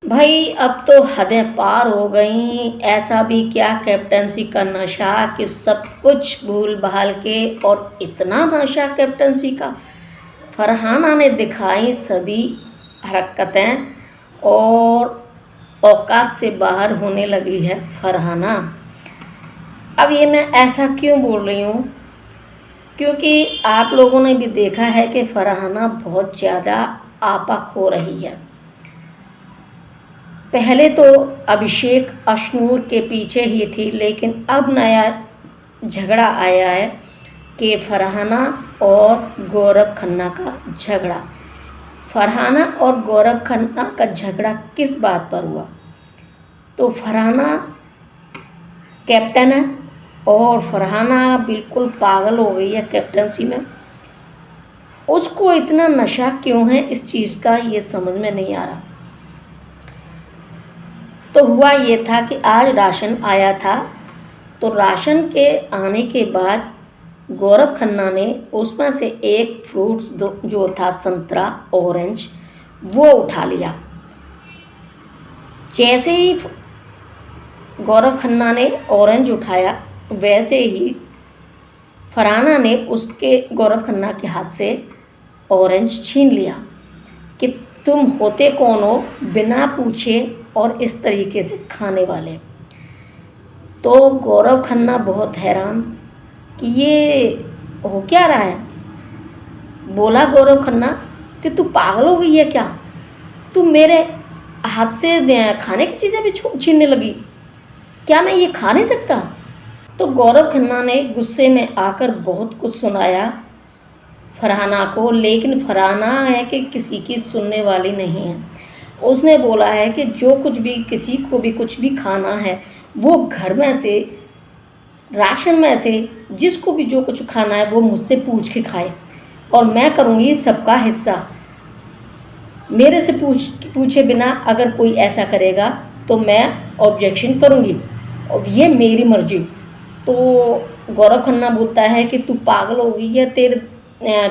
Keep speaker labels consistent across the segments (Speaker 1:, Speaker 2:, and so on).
Speaker 1: भाई अब तो हदें पार हो गई। ऐसा भी क्या कैप्टनसी का नशा कि सब कुछ भूल भाल के, और इतना नशा कैप्टनसी का। फरहाना ने दिखाई सभी हरकतें और औकात से बाहर होने लगी है फरहाना। अब ये मैं ऐसा क्यों बोल रही हूँ, क्योंकि आप लोगों ने भी देखा है कि फरहाना बहुत ज़्यादा आपा खो रही है। पहले तो अभिषेक अशनूर के पीछे ही थी, लेकिन अब नया झगड़ा आया है कि फरहाना और गौरव खन्ना का झगड़ा। फरहाना और गौरव खन्ना का झगड़ा किस बात पर हुआ? तो फरहाना कैप्टन है और फरहाना बिल्कुल पागल हो गई है कैप्टनसी में। उसको इतना नशा क्यों है इस चीज़ का, ये समझ में नहीं आ रहा। तो हुआ ये था कि आज राशन आया था, तो राशन के आने के बाद गौरव खन्ना ने उसमें से एक फ्रूट जो था संतरा ऑरेंज, वो उठा लिया। जैसे ही गौरव खन्ना ने ऑरेंज उठाया, वैसे ही फरहाना ने उसके गौरव खन्ना के हाथ से ऑरेंज छीन लिया कि तुम होते कौन हो बिना पूछे और इस तरीके से खाने वाले। तो गौरव खन्ना बहुत हैरान कि ये हो क्या रहा है। बोला गौरव खन्ना कि तू पागल हो गई है क्या? तू मेरे हाथ से खाने की चीज़ें भी छीनने लगी, क्या मैं ये खा नहीं सकता? तो गौरव खन्ना ने गुस्से में आकर बहुत कुछ सुनाया फरहाना को, लेकिन फरहाना है कि किसी की सुनने वाली नहीं है। उसने बोला है कि जो कुछ भी किसी को भी कुछ भी खाना है, वो घर में से राशन में से जिसको भी जो कुछ खाना है वो मुझसे पूछ के खाए, और मैं करूँगी सबका हिस्सा। मेरे से पूछे बिना अगर कोई ऐसा करेगा तो मैं ऑब्जेक्शन करूँगी, और ये मेरी मर्जी। तो गौरव खन्ना बोलता है कि तू पागल हो गई है,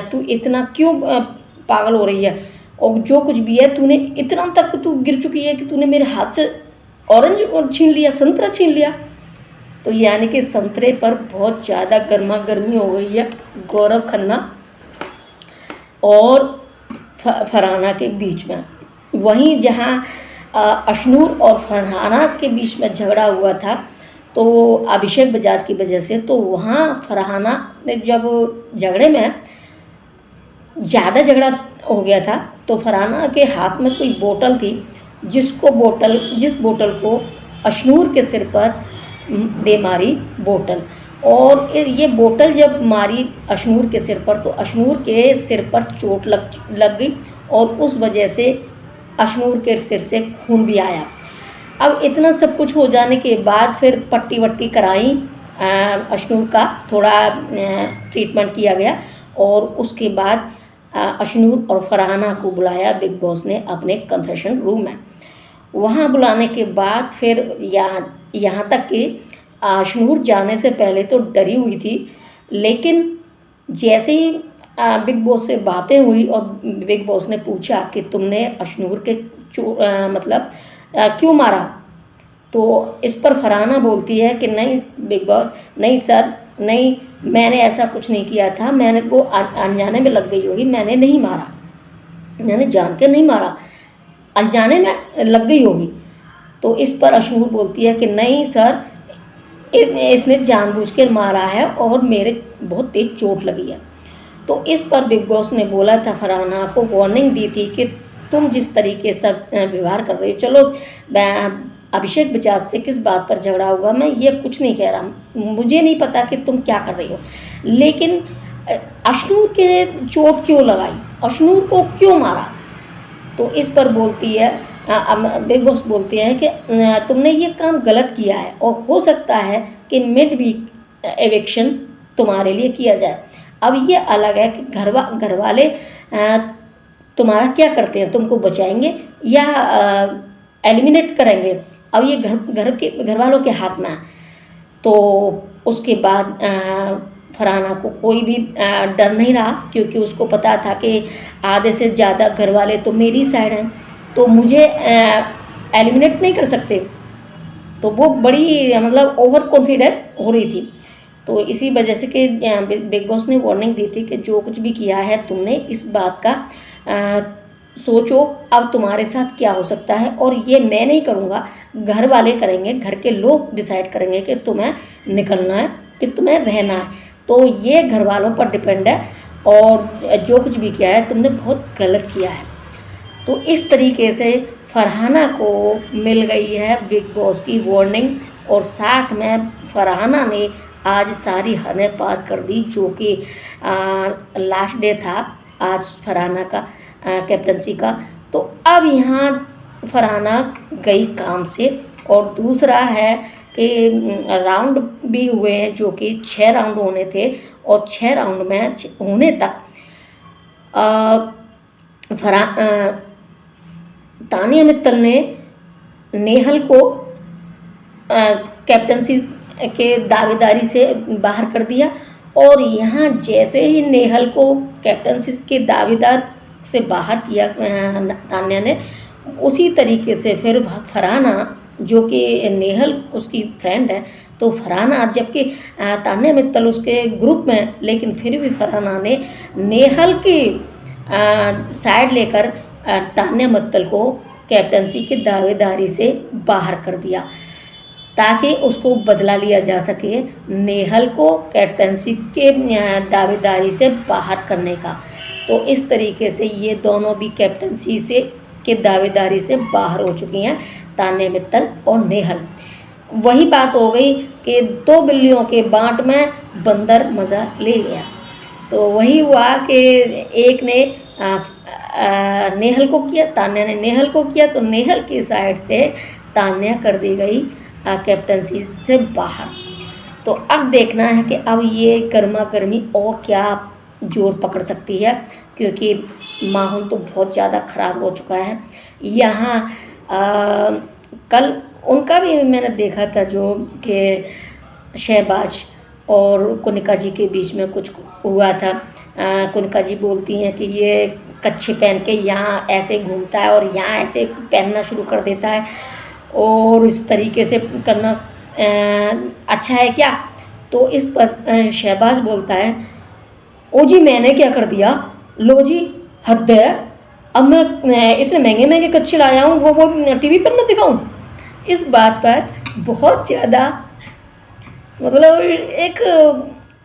Speaker 1: तू इतना क्यों पागल हो रही है, और जो कुछ भी है तूने इतना तक तू गिर चुकी है कि तूने मेरे हाथ से ऑरेंज छीन लिया, संतरा छीन लिया। तो यानी कि संतरे पर बहुत ज़्यादा गर्मा गर्मी हो गई है गौरव खन्ना और फरहाना के बीच में। वहीं जहाँ अशनूर और फरहाना के बीच में झगड़ा हुआ था, तो अभिषेक बजाज की वजह से, तो वहाँ फरहाना ने जब झगड़े में ज़्यादा झगड़ा हो गया था, तो फरहाना के हाथ में कोई बोतल थी, जिस बोतल को अशनूर के सिर पर दे मारी बोतल। और ये बोतल जब मारी अशनूर के सिर पर, तो अशनूर के सिर पर चोट लग गई, और उस वजह से अशनूर के सिर से खून भी आया। अब इतना सब कुछ हो जाने के बाद फिर पट्टी वट्टी कराई, अशनूर का थोड़ा ट्रीटमेंट किया गया, और उसके बाद अशनूर और फरहाना को बुलाया बिग बॉस ने अपने कन्फेशन रूम में। वहाँ बुलाने के बाद फिर यहाँ तक कि अशनूर जाने से पहले तो डरी हुई थी, लेकिन जैसे ही बिग बॉस से बातें हुई और बिग बॉस ने पूछा कि तुमने अशनूर के क्यों मारा, तो इस पर फरहाना बोलती है कि नहीं बिग बॉस, नहीं सर, नहीं, मैंने ऐसा कुछ नहीं किया था, मैंने वो अनजाने में लग गई होगी, मैंने नहीं मारा, मैंने जान के नहीं मारा, अनजाने में लग गई होगी। तो इस पर अशनूर बोलती है कि नहीं सर, इसने जानबूझ कर मारा है और मेरे बहुत तेज चोट लगी है। तो इस पर बिग बॉस ने बोला था, फरहाना को वार्निंग दी थी कि तुम जिस तरीके से व्यवहार कर रही हो, चलो अभिषेक बजाज से किस बात पर झगड़ा होगा, मैं ये कुछ नहीं कह रहा, मुझे नहीं पता कि तुम क्या कर रही हो, लेकिन अशनूर के चोट क्यों लगाई, अशनूर को क्यों मारा? तो इस पर बोलती है, बिग बॉस बोलती है कि तुमने ये काम गलत किया है, और हो सकता है कि मिड वीक एविक्शन तुम्हारे लिए किया जाए। अब ये अलग है कि घर वाले तुम्हारा क्या करते हैं, तुमको बचाएंगे या एलिमिनेट करेंगे, अब ये घर वालों के हाथ में है। तो उसके बाद फरहाना को कोई भी डर नहीं रहा, क्योंकि उसको पता था कि आधे से ज़्यादा घर वाले तो मेरी साइड हैं, तो मुझे एलिमिनेट नहीं कर सकते। तो वो बड़ी मतलब ओवर कॉन्फिडेंट हो रही थी। तो इसी वजह से कि बिग बॉस ने वार्निंग दी थी कि जो कुछ भी किया है तुमने, इस बात का सोचो अब तुम्हारे साथ क्या हो सकता है, और ये मैं नहीं करूँगा, घर वाले करेंगे, घर के लोग डिसाइड करेंगे कि तुम्हें निकलना है कि तुम्हें रहना है। तो ये घर वालों पर डिपेंड है, और जो कुछ भी किया है तुमने बहुत गलत किया है। तो इस तरीके से फरहाना को मिल गई है बिग बॉस की वार्निंग, और साथ में फरहाना ने आज सारी हदें पार कर दी, जो कि लास्ट डे था आज फरहाना का कैप्टनसी का। तो अब यहाँ फरहाना गई काम से। और दूसरा है कि राउंड भी हुए हैं, जो कि 6 राउंड होने थे, और 6 राउंड में होने तक तानिया मित्तल ने नेहल को कैप्टनसी के दावेदारी से बाहर कर दिया। और यहाँ जैसे ही नेहल को कैप्टनसी के दावेदार से बाहर किया तान्या ने, उसी तरीके से फिर फरहाना, जो कि नेहल उसकी फ्रेंड है, तो फरहाना, जबकि तान्या मित्तल उसके ग्रुप में, लेकिन फिर भी फरहाना ने नेहल की साइड लेकर तान्या मित्तल को कैप्टनसी के दावेदारी से बाहर कर दिया, ताकि उसको बदला लिया जा सके नेहल को कैप्टनसी के दावेदारी से बाहर करने का। तो इस तरीके से ये दोनों भी कैप्टनसी से के दावेदारी से बाहर हो चुकी हैं, तान्या मित्तल और नेहल। वही बात हो गई कि 2 बिल्लियों के बांट में बंदर मज़ा ले गया। तो वही हुआ कि एक ने नेहल को किया, तान्या ने नेहल को किया, तो नेहल की साइड से तान्या कर दी गई कैप्टनसी से बाहर। तो अब देखना है कि अब ये गर्मा गर्मी और क्या जोर पकड़ सकती है, क्योंकि माहौल तो बहुत ज़्यादा ख़राब हो चुका है यहाँ। कल उनका भी मैंने देखा था, जो कि शहबाज और कनिका जी के बीच में कुछ हुआ था। कनिका जी बोलती हैं कि ये कच्छे पहन के यहाँ ऐसे घूमता है और यहाँ ऐसे पहनना शुरू कर देता है, और इस तरीके से करना अच्छा है क्या। तो इस पर शहबाज बोलता है, ओ जी मैंने क्या कर दिया, लो जी हद है, अब मैं इतने महंगे महंगे कच्छे लाया हूँ, वो टीवी पर ना दिखाऊँ। इस बात पर बहुत ज़्यादा मतलब एक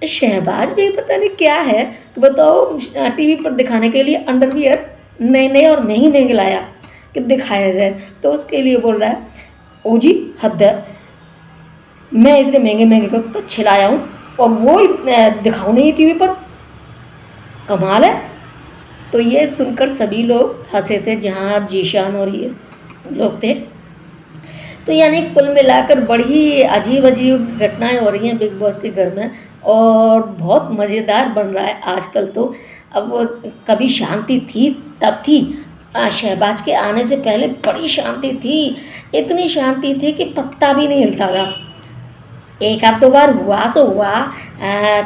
Speaker 1: शहबाज भी पता नहीं क्या है, तो बताओ टीवी पर दिखाने के लिए अंडरवियर नए नए और महंगे महंगे लाया कि दिखाया जाए, तो उसके लिए बोल रहा है ओ जी हद है, मैं इतने महंगे महंगे कच्छे लाया हूँ और वो दिखाऊँ नहीं टीवी पर, कमाल है। तो ये सुनकर सभी लोग हंसे थे, जहाँ जीशान और ये लोग थे। तो यानी कुल मिलाकर बड़ी अजीब अजीब घटनाएं हो रही हैं बिग बॉस के घर में, और बहुत मज़ेदार बन रहा है आजकल। तो अब वो कभी शांति थी तब थी, शहबाज के आने से पहले बड़ी शांति थी, इतनी शांति थी कि पत्ता भी नहीं हिलता था। एक आध दो बार हुआ सो हुआ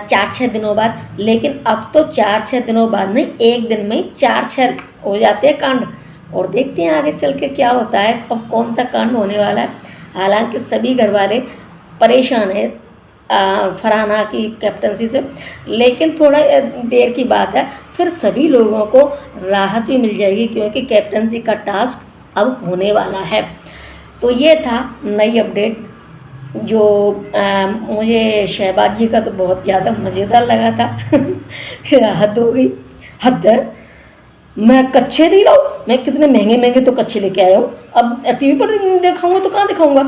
Speaker 1: 4-6 दिनों बाद, लेकिन अब तो 4-6 दिनों बाद नहीं, एक दिन में 4-6 हो जाते हैं कांड। और देखते हैं आगे चल के क्या होता है, अब कौन सा कांड होने वाला है। हालांकि सभी घर वाले परेशान हैं फरहाना की कैप्टनसी से, लेकिन थोड़ा देर की बात है, फिर सभी लोगों को राहत भी मिल जाएगी, क्योंकि कैप्टनसी का टास्क अब होने वाला है। तो ये था नई अपडेट, जो मुझे शहबाज जी का तो बहुत ज़्यादा मज़ेदार लगा था। हद हो गई, हद है, मैं कच्छे नहीं लाऊं, मैं कितने महंगे महंगे तो कच्छे लेके आया हूँ, अब टीवी पर दिखाऊंगा तो कहाँ दिखाऊंगा।